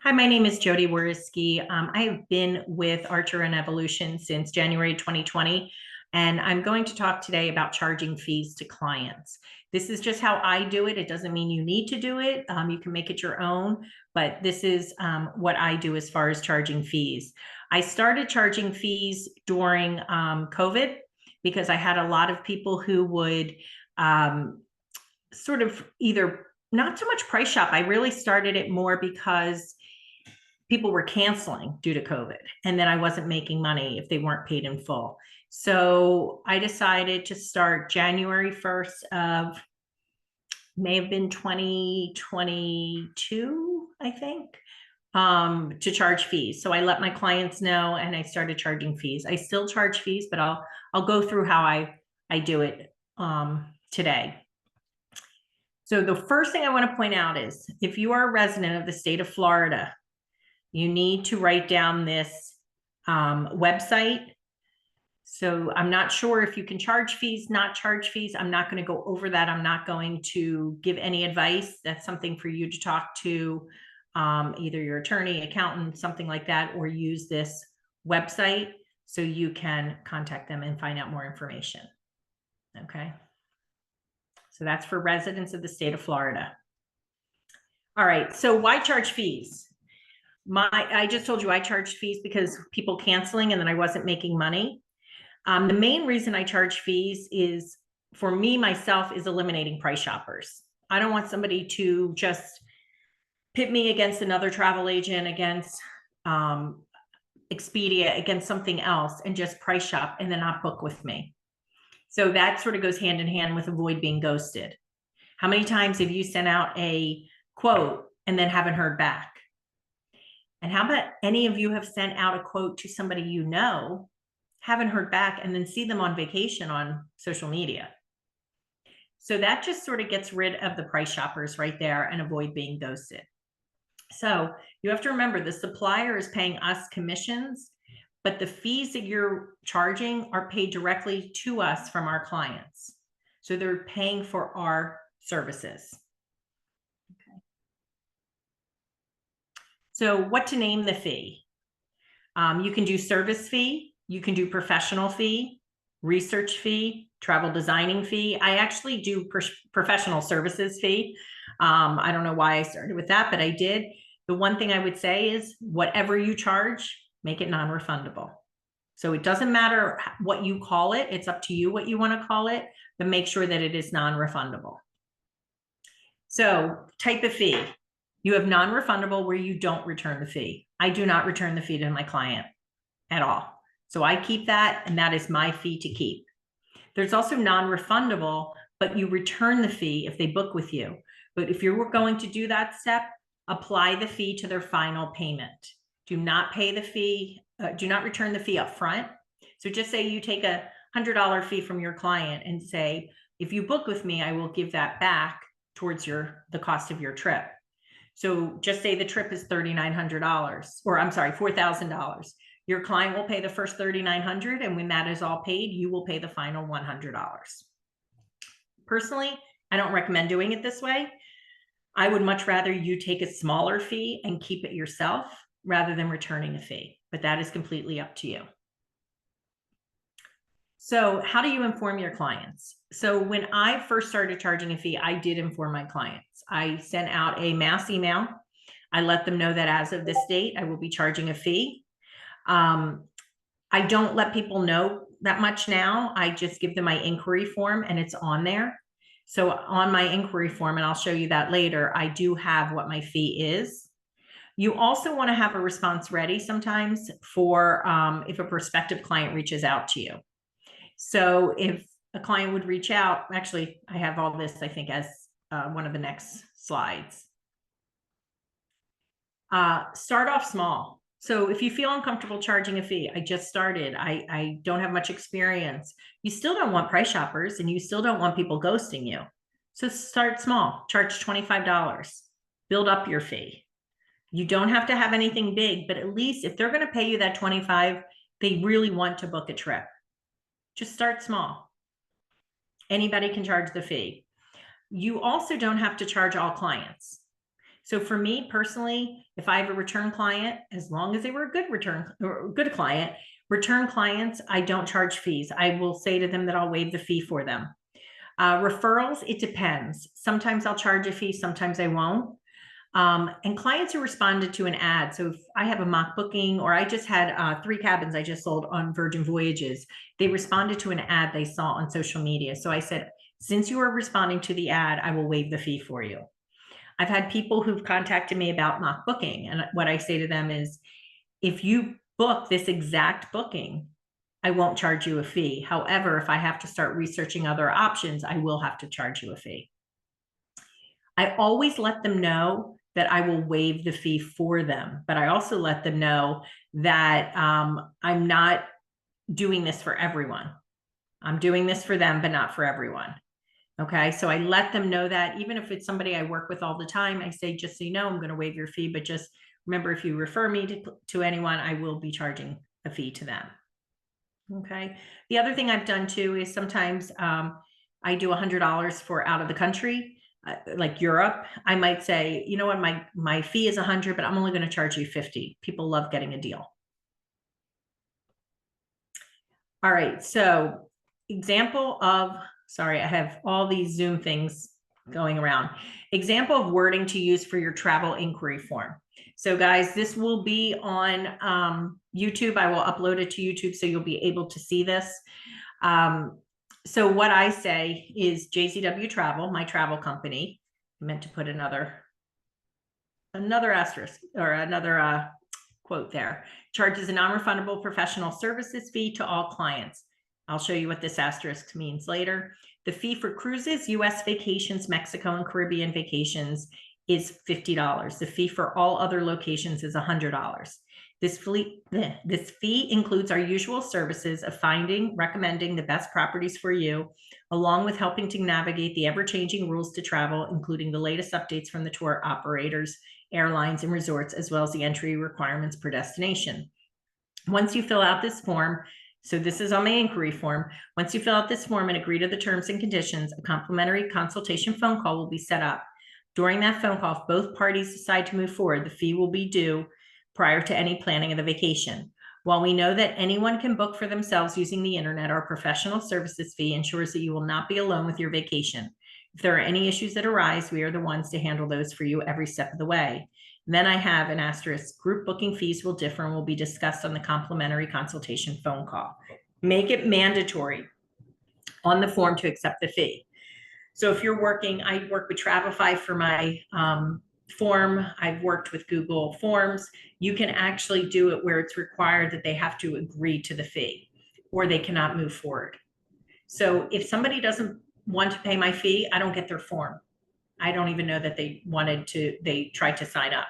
Hi, my name is Jodi. I have been with Archer and Evolution since January 2020, and I'm going to talk today about charging fees to clients. This is just how I do it. It doesn't mean you need to do it. You can make it your own, but this is what I do as far as charging fees. I started charging fees during COVID because I had a lot of people who would sort of either not so much price shop. I really started it more because people were canceling due to COVID, and then I wasn't making money if they weren't paid in full. So I decided to start January 1st of may have been 2022, I think, to charge fees. So I let my clients know and I started charging fees. I still charge fees, but I'll go through how I do it today. So the first thing I want to point out is if you are a resident of the state of Florida, you need to write down this website. So I'm not sure if you can charge fees, not charge fees. I'm not going to go over that. I'm not going to give any advice. That's something for you to talk to either your attorney, accountant, something like that, or use this website so you can contact them and find out more information. Okay. So that's for residents of the state of Florida. All right. So why charge fees? I just told you I charged fees because people canceling and then I wasn't making money. The main reason I charge fees is for me, myself, is eliminating price shoppers. I don't want somebody to just pit me against another travel agent, against Expedia, against something else, and just price shop and then not book with me. So that sort of goes hand in hand with avoid being ghosted. How many times have you sent out a quote and then haven't heard back? And how about any of you have sent out a quote to somebody you know, haven't heard back, and then see them on vacation on social media? So that just sort of gets rid of the price shoppers right there and avoid being ghosted. So you have to remember the supplier is paying us commissions, but the fees that you're charging are paid directly to us from our clients. So they're paying for our services. So what to name the fee? You can do service fee, you can do professional fee, research fee, travel designing fee. I actually do professional services fee. I don't know why I started with that, but I did. The one thing I would say is whatever you charge, make it non-refundable. So it doesn't matter what you call it. It's up to you what you want to call it, but make sure that it is non-refundable. So type of fee. You have non-refundable where you don't return the fee. I do not return the fee to my client at all. So I keep that, and that is my fee to keep. There's also non-refundable, but you return the fee if they book with you. But if you're going to do that step, apply the fee to their final payment. Do not pay the fee, do not return the fee up front. So just say you take a $100 fee from your client and say, if you book with me, I will give that back towards the cost of your trip. So just say the trip is $3,900, or I'm sorry, $4,000. Your client will pay the first $3,900, and when that is all paid, you will pay the final $100. Personally, I don't recommend doing it this way. I would much rather you take a smaller fee and keep it yourself rather than returning a fee, but that is completely up to you. So how do you inform your clients? So when I first started charging a fee, I did inform my clients. I sent out a mass email. I let them know that as of this date, I will be charging a fee. I don't let people know that much now. I just give them my inquiry form and it's on there. So on my inquiry form, and I'll show you that later, I do have what my fee is. You also want to have a response ready sometimes for if a prospective client reaches out to you. So if a client would reach out, actually, I have all this, I think, as one of the next slides. Start off small. So if you feel uncomfortable charging a fee, I just started, I don't have much experience. You still don't want price shoppers and you still don't want people ghosting you. So start small, charge $25, build up your fee. You don't have to have anything big, but at least if they're going to pay you that $25, they really want to book a trip. Just start small. Anybody can charge the fee. You also don't have to charge all clients. So for me personally, if I have a return client, as long as they were a good client, return clients, I don't charge fees. I will say to them that I'll waive the fee for them. Referrals, it depends. Sometimes I'll charge a fee, sometimes I won't. And clients who responded to an ad. So if I have a mock booking, or I just had 3 cabins I just sold on Virgin Voyages, they responded to an ad they saw on social media. So I said, since you are responding to the ad, I will waive the fee for you. I've had people who've contacted me about mock booking. And what I say to them is, if you book this exact booking, I won't charge you a fee. However, if I have to start researching other options, I will have to charge you a fee. I always let them know that I will waive the fee for them, but I also let them know that I'm not doing this for everyone. I'm doing this for them, but not for everyone. Okay, so I let them know that, even if it's somebody I work with all the time, I say, just so you know, I'm going to waive your fee, but just remember, if you refer me to anyone, I will be charging a fee to them. Okay, the other thing I've done too is sometimes I do $100 for out of the country, like Europe. I might say, you know what, my fee is 100, but I'm only going to charge you 50. People love getting a deal. All right, so example of, sorry, I have all these Zoom things going around. Example of wording to use for your travel inquiry form. So guys, this will be on YouTube. I will upload it to YouTube so you'll be able to see this. So what I say is JZW Travel, my travel company. I meant to put another asterisk or another quote there. Charges a non-refundable professional services fee to all clients. I'll show you what this asterisk means later. The fee for cruises, US vacations, Mexico and Caribbean vacations is $50. The fee for all other locations is $100. This fee includes our usual services of finding, recommending the best properties for you, along with helping to navigate the ever-changing rules to travel, including the latest updates from the tour operators, airlines, and resorts, as well as the entry requirements per destination. Once you fill out this form, so this is on my inquiry form, once you fill out this form and agree to the terms and conditions, a complimentary consultation phone call will be set up. During that phone call, if both parties decide to move forward, the fee will be due prior to any planning of the vacation. While we know that anyone can book for themselves using the internet, our professional services fee ensures that you will not be alone with your vacation. If there are any issues that arise, we are the ones to handle those for you every step of the way. And then I have an asterisk, group booking fees will differ and will be discussed on the complimentary consultation phone call. Make it mandatory on the form to accept the fee. So if you're working, I work with Travelify for my form. I've worked with Google Forms. You can actually do it where it's required that they have to agree to the fee or they cannot move forward. So if somebody doesn't want to pay my fee, I don't get their form. I don't even know that they tried to sign up.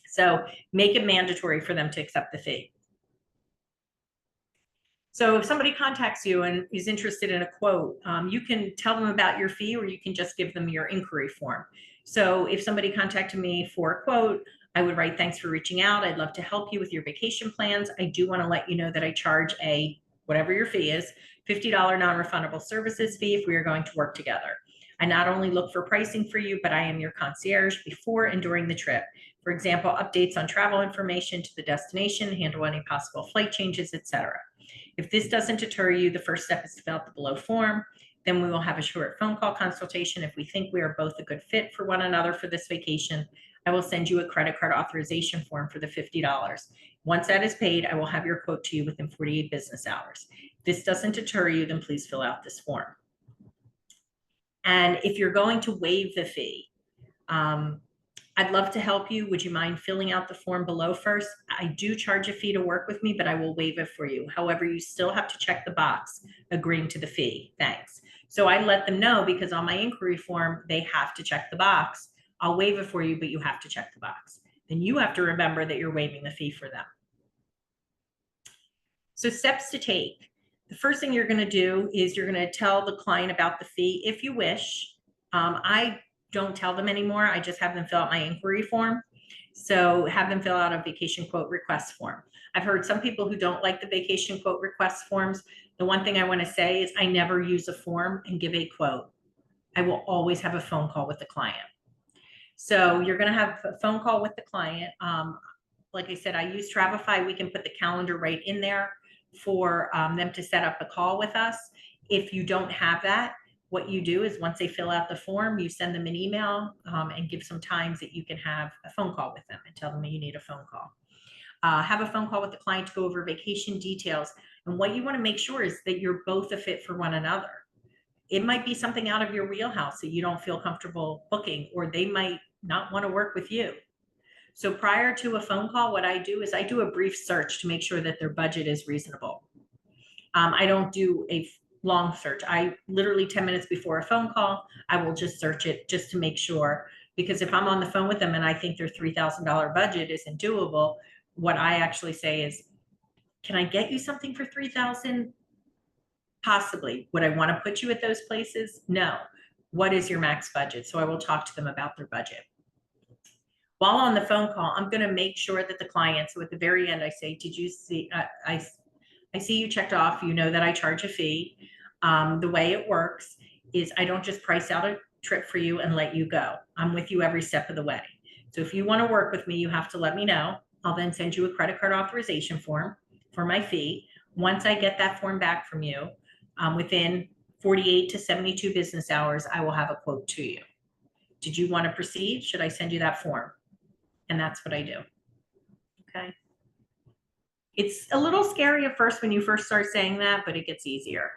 So make it mandatory for them to accept the fee. So if somebody contacts you and is interested in a quote, you can tell them about your fee, or you can just give them your inquiry form. So if somebody contacted me for a quote, I would write, thanks for reaching out. I'd love to help you with your vacation plans. I do want to let you know that I charge whatever your fee is, $50 non-refundable services fee if we are going to work together. I not only look for pricing for you, but I am your concierge before and during the trip. For example, updates on travel information to the destination, handle any possible flight changes, etc. If this doesn't deter you, the first step is to fill out the below form. Then we will have a short phone call consultation. If we think we are both a good fit for one another for this vacation, I will send you a credit card authorization form for the $50. Once that is paid, I will have your quote to you within 48 business hours. If this doesn't deter you, then please fill out this form. And if you're going to waive the fee, I'd love to help you. Would you mind filling out the form below first? I do charge a fee to work with me, but I will waive it for you. However, you still have to check the box agreeing to the fee. Thanks. So I let them know, because on my inquiry form, they have to check the box. I'll waive it for you, but you have to check the box. Then you have to remember that you're waiving the fee for them. So steps to take. The first thing you're going to do is you're going to tell the client about the fee if you wish. I don't tell them anymore. I just have them fill out my inquiry form. So have them fill out a vacation quote request form. I've heard some people who don't like the vacation quote request forms. The one thing I want to say is I never use a form and give a quote. I will always have a phone call with the client. So you're going to have a phone call with the client. Like I said, I use Travefy. We can put the calendar right in there for them to set up a call with us. If you don't have that, what you do is once they fill out the form, you send them an email and give some times that you can have a phone call with them and tell them you need a phone call. Have a phone call with the client to go over vacation details. And what you want to make sure is that you're both a fit for one another. It might be something out of your wheelhouse that you don't feel comfortable booking, or they might not want to work with you. So prior to a phone call, what I do is I do a brief search to make sure that their budget is reasonable. I don't do a long search. I literally 10 minutes before a phone call, I will just search it just to make sure, because if I'm on the phone with them and I think their $3,000 budget isn't doable, what I actually say is, can I get you something for 3,000? Possibly. Would I want to put you at those places? No. What is your max budget? So I will talk to them about their budget. While on the phone call, I'm going to make sure that the client, so at the very end, I say, did you see, I see you checked off, you know that I charge a fee. The way it works is I don't just price out a trip for you and let you go. I'm with you every step of the way. So if you want to work with me, you have to let me know. I'll then send you a credit card authorization form for my fee. Once I get that form back from you, within 48 to 72 business hours, I will have a quote to you. Did you want to proceed? Should I send you that form? And that's what I do. Okay. It's a little scary at first when you first start saying that, but it gets easier.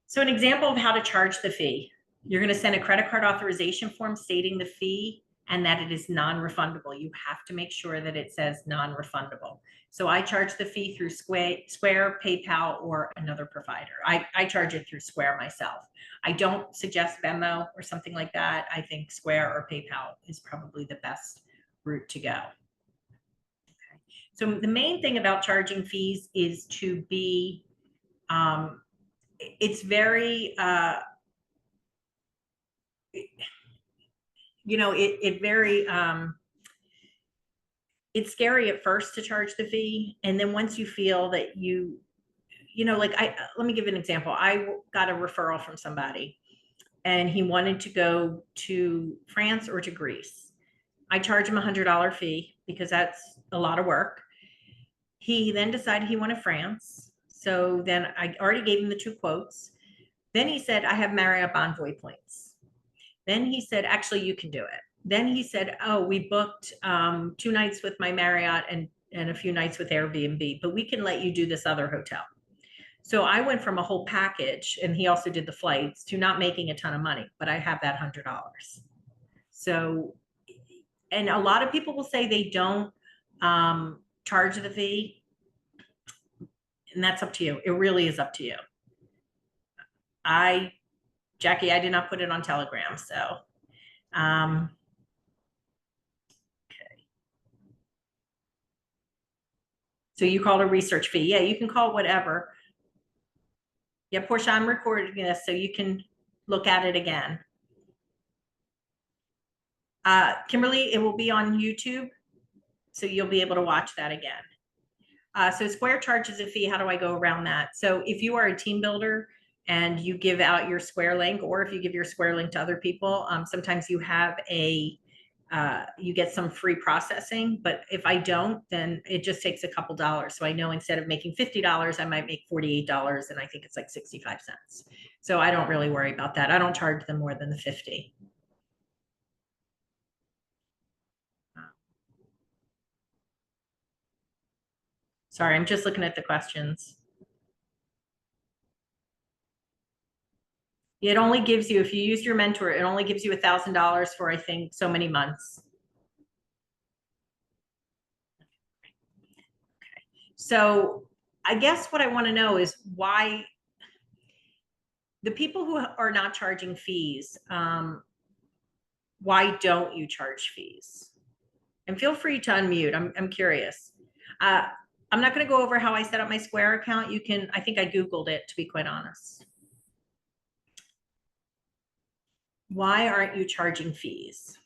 So an example of how to charge the fee. You're going to send a credit card authorization form stating the fee and that it is non-refundable. You have to make sure that it says non-refundable. So I charge the fee through Square, PayPal, or another provider. I charge it through Square myself. I don't suggest Venmo or something like that. I think Square or PayPal is probably the best route to go. Okay. So the main thing about charging fees is to be, it's very, you know, it's scary at first to charge the fee. And then once you feel that you know, like let me give you an example. I got a referral from somebody and he wanted to go to France or to Greece. I charge him $100 fee because that's a lot of work. He then decided he wanted France. So then I already gave him the 2 quotes. Then he said, I have Marriott Bonvoy points. Then he said, actually, you can do it. Then he said, oh, we booked 2 nights with my Marriott and a few nights with Airbnb, but we can let you do this other hotel. So I went from a whole package, and he also did the flights, to not making a ton of money, but I have that $100. So, and a lot of people will say they don't charge the fee, and that's up to you. It really is up to you. Jackie, I did not put it on Telegram, so. Okay. So you call it a research fee. Yeah, you can call whatever. Yeah, Portia, I'm recording this so you can look at it again. Kimberly, it will be on YouTube, so you'll be able to watch that again. So Square charges a fee. How do I go around that? So if you are a team builder and you give out your Square link, or if you give your Square link to other people, sometimes you have you get some free processing, but if I don't, then it just takes a couple dollars. So I know instead of making $50, I might make $48, and I think it's like 65 cents. So I don't really worry about that. I don't charge them more than the 50. Sorry, I'm just looking at the questions. It only gives you, if you use your mentor, it only gives you $1,000 for, I think, so many months. Okay. So I guess what I want to know is why the people who are not charging fees, why don't you charge fees? And feel free to unmute. I'm curious. I'm not going to go over how I set up my Square account. You can, I think I Googled it, to be quite honest. Why aren't you charging fees?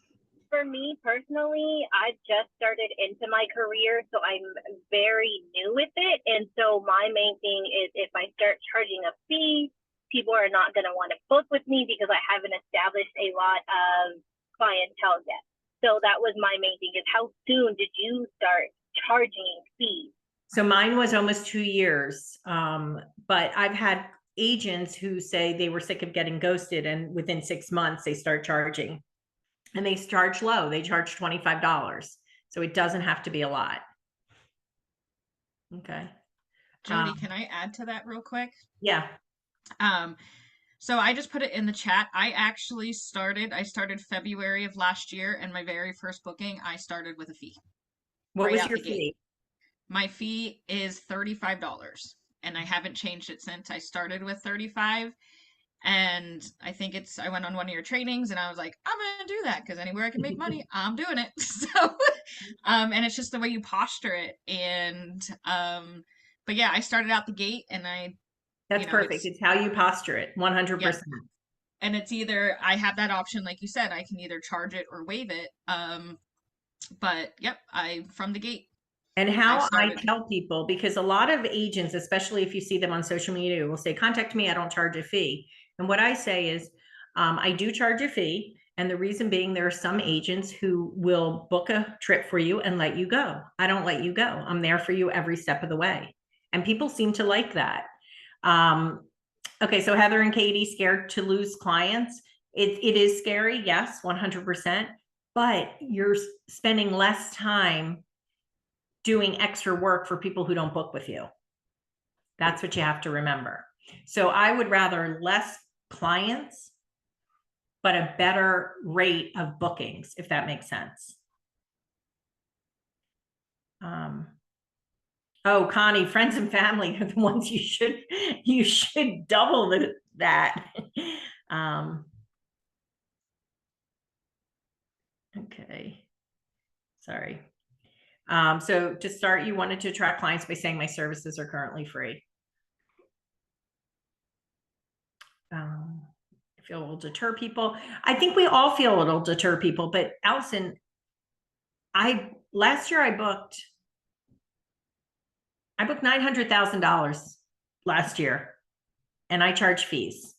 For me personally, I just started into my career, so I'm very new with it. And so my main thing is, if I start charging a fee, people are not going to want to book with me because I haven't established a lot of clientele yet. So that was my main thing, is how soon did you start charging fees? So mine was almost 2 years. But I've had agents who say they were sick of getting ghosted, and within 6 months they start charging, and they charge low. They charge $25. So it doesn't have to be a lot. Okay. Jodi, can I add to that real quick? Yeah. So I just put it in the chat. I started February of last year, and my very first booking, I started with a fee. What right was out your the gate. fee? My fee is $35, and I haven't changed it since. I started with 35, and I think I went on one of your trainings, and I was like, I'm gonna do that because anywhere I can make money, I'm doing it. So, and it's just the way you posture it, and but yeah, I started out the gate, and That's perfect. It's how you posture it. 100%. And it's either I have that option, like you said, I can either charge it or waive it. But yep, I from the gate. And how I tell people, because a lot of agents, especially if you see them on social media, will say, contact me, I don't charge a fee. And what I say is, I do charge a fee. And the reason being, there are some agents who will book a trip for you and let you go. I don't let you go. I'm there for you every step of the way. And people seem to like that. Okay, so Heather and Katie, scared to lose clients. It is scary, yes, 100%. But you're spending less time doing extra work for people who don't book with you. That's what you have to remember. So I would rather less clients, but a better rate of bookings, if that makes sense. Oh, Connie, friends and family are the ones you should double that. Okay, sorry. So to start, you wanted to attract clients by saying my services are currently free. I feel it'll deter people. I think we all feel it'll deter people, but Allison, last year I booked $900,000 last year, and I charge fees.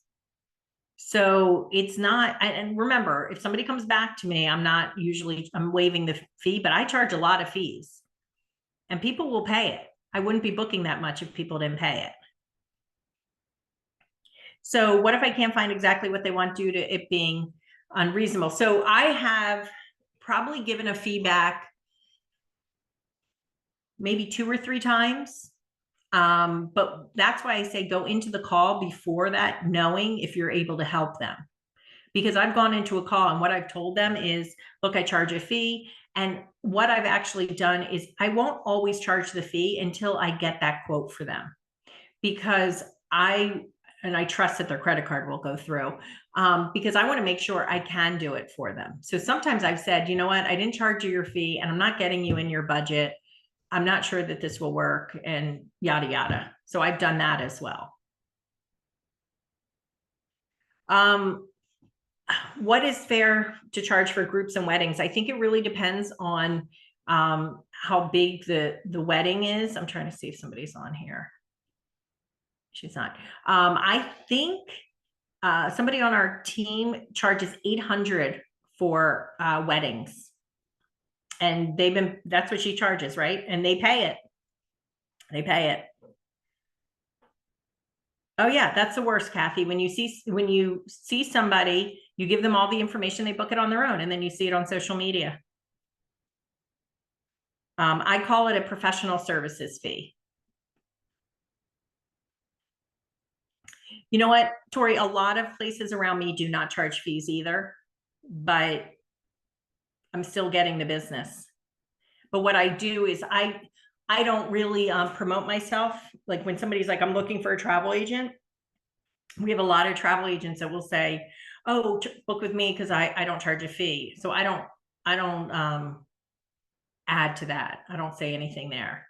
So it's not, and remember, if somebody comes back to me, I'm waiving the fee, but I charge a lot of fees, and people will pay it. I wouldn't be booking that much if people didn't pay it. So what if I can't find exactly what they want due to it being unreasonable? So I have probably given a feedback maybe 2 or 3 times. But that's why I say go into the call before that, knowing if you're able to help them. Because I've gone into a call and what I've told them is, look, I charge a fee. And what I've actually done is I won't always charge the fee until I get that quote for them. Because I trust that their credit card will go through, because I want to make sure I can do it for them. So sometimes I've said, you know what, I didn't charge you your fee and I'm not getting you in your budget. I'm not sure that this will work, and yada, yada. So I've done that as well. What is fair to charge for groups and weddings? I think it really depends on how big the wedding is. I'm trying to see if somebody's on here. She's not. I think somebody on our team charges $800 for weddings. And that's what she charges, right? And they pay it. They pay it. Oh yeah, that's the worst, Kathy. When you see somebody, you give them all the information, they book it on their own, and then you see it on social media. I call it a professional services fee. You know what, Tori, a lot of places around me do not charge fees either, but I'm still getting the business. But what I do is I don't really promote myself. Like when somebody's like, I'm looking for a travel agent, we have a lot of travel agents that will say, oh, book with me because I don't charge a fee. So I don't add to that. I don't say anything there.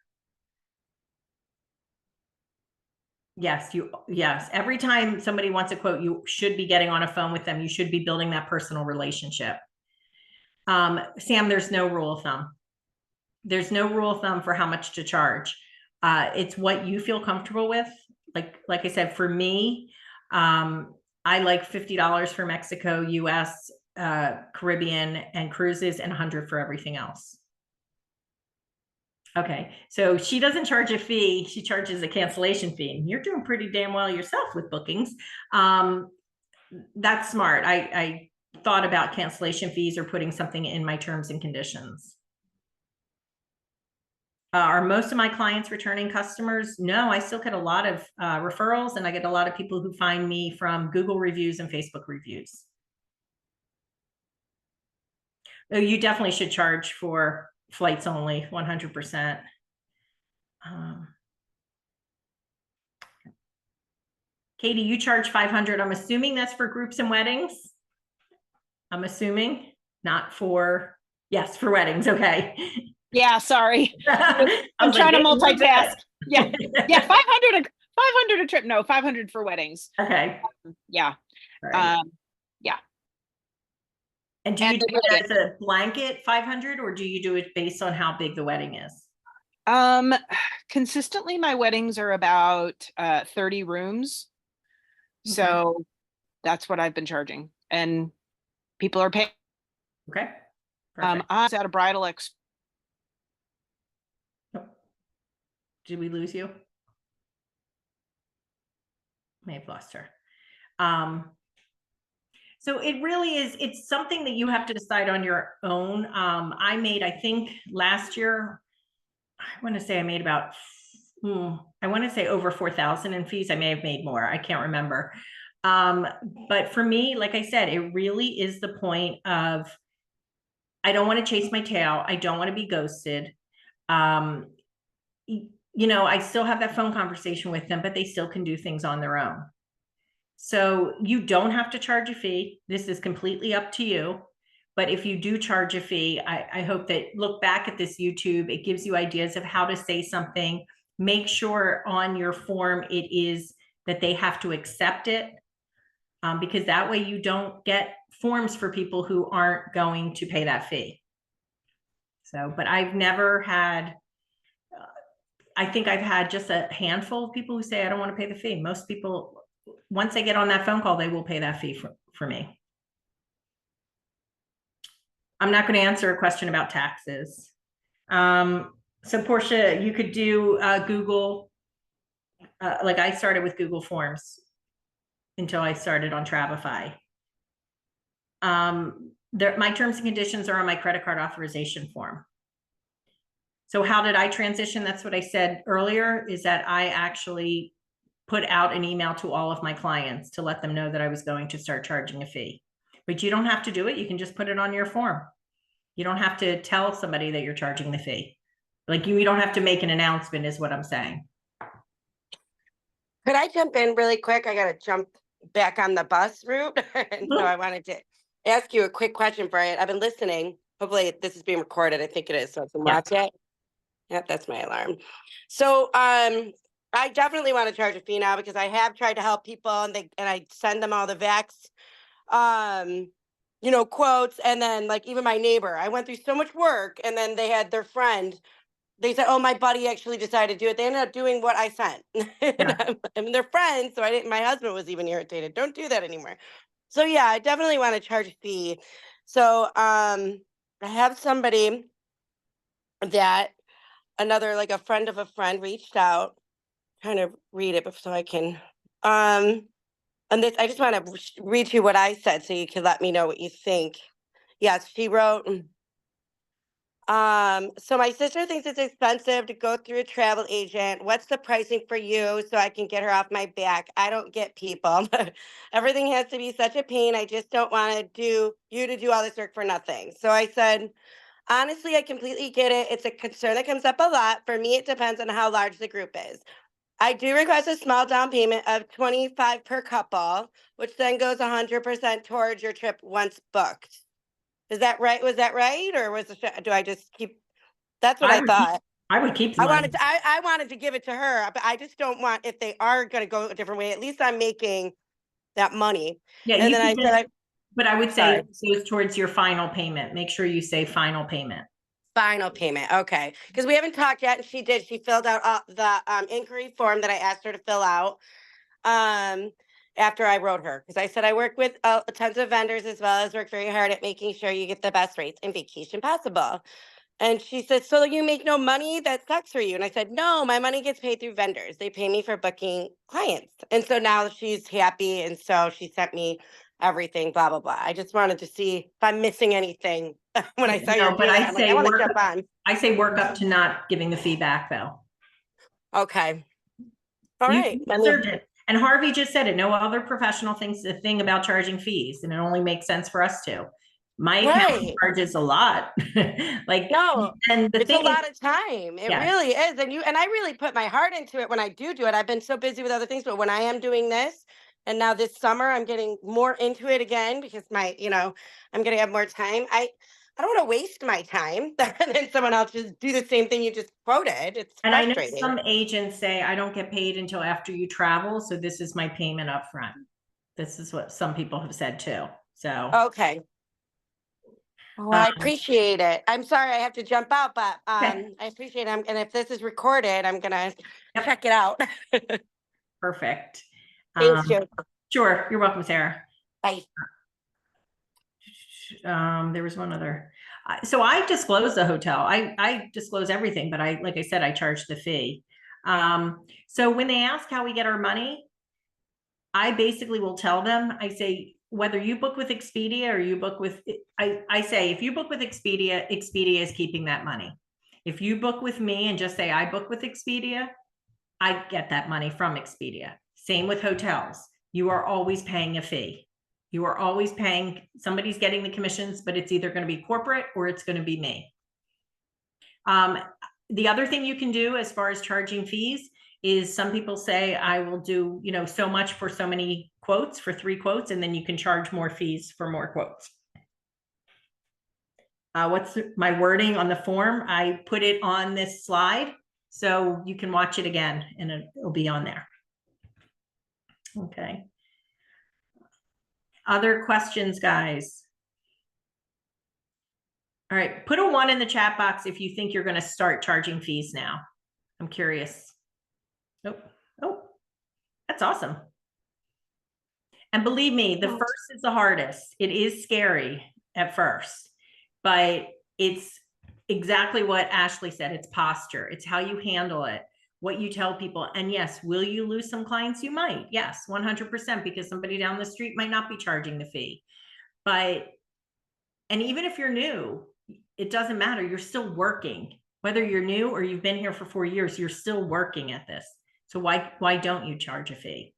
Yes. Every time somebody wants a quote, you should be getting on a phone with them. You should be building that personal relationship. Sam, there's no rule of thumb. There's no rule of thumb for how much to charge. It's what you feel comfortable with. Like I said, for me, I like $50 for Mexico, US, Caribbean and cruises, and 100 for everything else. Okay, so she doesn't charge a fee, she charges a cancellation fee. And you're doing pretty damn well yourself with bookings. That's smart. I thought about cancellation fees or putting something in my terms and conditions. Are most of my clients returning customers? No, I still get a lot of referrals, and I get a lot of people who find me from Google reviews and Facebook reviews. Oh, you definitely should charge for flights only, 100%. Katie, you charge 500. I'm assuming that's for groups and weddings. I'm assuming not for, yes, for weddings. Okay. Yeah, sorry. I'm trying to multitask. Yeah. Yeah, 500 a trip. No, 500 for weddings. Okay. Yeah. Right. Yeah. And do you do it as a blanket 500, or do you do it based on how big the wedding is? Consistently my weddings are about 30 rooms. Okay. So that's what I've been charging, and people are paying. Okay. I was at a bridal Did we lose you? May have lost her. So it really is, it's something that you have to decide on your own. I made, I think last year, I want to say I made about, I want to say over 4,000 in fees. I may have made more. I can't remember. But for me, like I said, it really is the point of, I don't want to chase my tail. I don't want to be ghosted. You know, I still have that phone conversation with them, but they still can do things on their own. So you don't have to charge a fee. This is completely up to you. But if you do charge a fee, I hope that look back at this YouTube. It gives you ideas of how to say something. Make sure on your form it is that they have to accept it, because that way you don't get forms for people who aren't going to pay that fee. So, but I've never had, I think I've had just a handful of people who say, I don't want to pay the fee. Most people, once they get on that phone call, they will pay that fee for me. I'm not going to answer a question about taxes. So Portia, you could do Google, like I started with Google Forms until I started on Travefy. My terms and conditions are on my credit card authorization form. So how did I transition? That's what I said earlier, is that I actually put out an email to all of my clients to let them know that I was going to start charging a fee. But you don't have to do it. You can just put it on your form. You don't have to tell somebody that you're charging the fee. Like you don't have to make an announcement is what I'm saying. Could I jump in really quick? I got to jump back on the bus route. And so I wanted to ask you a quick question, Brian. I've been listening. Hopefully this is being recorded. I think it is. So I can watch it. Yep, that's my alarm. So I definitely want to charge a fee now, because I have tried to help people, and I send them all the Vax you know, quotes. And then like even my neighbor, I went through so much work, and then they had their friend. They said, oh, my buddy actually decided to do it. They ended up doing what I sent. Yeah. And they're friends. So my husband was even irritated. Don't do that anymore. So yeah, I definitely want to charge a fee. So I have somebody that like a friend of a friend reached out, trying to read it so I can, and this, I just want to read you what I said so you can let me know what you think. Yes, she wrote, so my sister thinks it's expensive to go through a travel agent. What's the pricing for you so I can get her off my back? I don't get people. Everything has to be such a pain. I just don't want you to do all this work for nothing. So I said, honestly, I completely get it. It's a concern that comes up a lot. For me, it depends on how large the group is. I do request a small down payment of $25 per couple, which then goes 100% towards your trip once booked. Is that right? Was that right? Or do I just keep? That's what I thought. I would keep. I wanted to give it to her, but I just don't want, if they are going to go a different way, at least I'm making that money. Yeah. And then I said, but I would say it goes towards your final payment. Make sure you say final payment. Final payment. Okay. Because we haven't talked yet. And she did. She filled out the inquiry form that I asked her to fill out. after I wrote her, because I said I work with tons of vendors as well as work very hard at making sure you get the best rates and vacation possible. And she said, so you make no money? That sucks for you. And I said, no, my money gets paid through vendors. They pay me for booking clients. And so now she's happy. And so she sent me everything, blah, blah, blah. I just wanted to see if I'm missing anything when I saw you No, do but that. I'm like, I want to jump on. I say work up to not giving the feedback though. Okay. All You right. deserved it. And Harvey just said it. No other professional thinks a thing about charging fees, and it only makes sense for us to. My account Right. charges a lot. Like, No, and the it's a thing is, lot of time. It yes. really is. And I really put my heart into it when I do it. I've been so busy with other things, but when I am doing this, and now this summer I'm getting more into it again because I'm gonna have more time. I don't want to waste my time and then someone else just do the same thing you just quoted. It's And I know frustrating. some agents say, I don't get paid until after you travel, so this is my payment up front. This is what some people have said too. So Okay. Well, I appreciate it. I'm sorry I have to jump out, but okay. I appreciate it. And if this is recorded, I'm gonna Yep. check it out. Perfect. Thanks, Joe. Sure. You're welcome, Sarah. Bye. There was one other. So I disclose the hotel. I disclose everything, but like I said, I charge the fee. So when they ask how we get our money, I basically will tell them, I say, whether you book with Expedia or you book with, I say, if you book with Expedia, Expedia is keeping that money. If you book with me and just say, I book with Expedia, I get that money from Expedia. Same with hotels. You are always paying a fee. You are always paying, somebody's getting the commissions, but it's either going to be corporate or it's going to be me. The other thing you can do as far as charging fees is some people say, I will do, so much for so many quotes, for 3 quotes, and then you can charge more fees for more quotes. What's my wording on the form? I put it on this slide, so you can watch it again and it'll be on there. Okay. Other questions, guys? All right, put a 1 in the chat box if you think you're going to start charging fees now. I'm curious. Oh, that's awesome. And believe me, the first is the hardest. It is scary at first, but it's exactly what Ashley said. It's posture. It's how you handle it, what you tell people. And yes, will you lose some clients? You might. Yes, 100%, because somebody down the street might not be charging the fee. And even if you're new, it doesn't matter. You're still working. Whether you're new or you've been here for 4 years, you're still working at this. So why don't you charge a fee?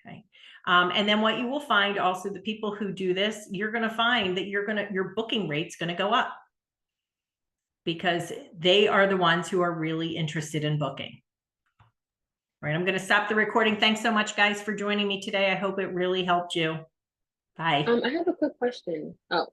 Okay. And then what you will find also, the people who do this, you're going to find that your booking rate's going to go up because they are the ones who are really interested in booking. All right. I'm going to stop the recording. Thanks so much, guys, for joining me today. I hope it really helped you. Bye. I have a quick question. Oh,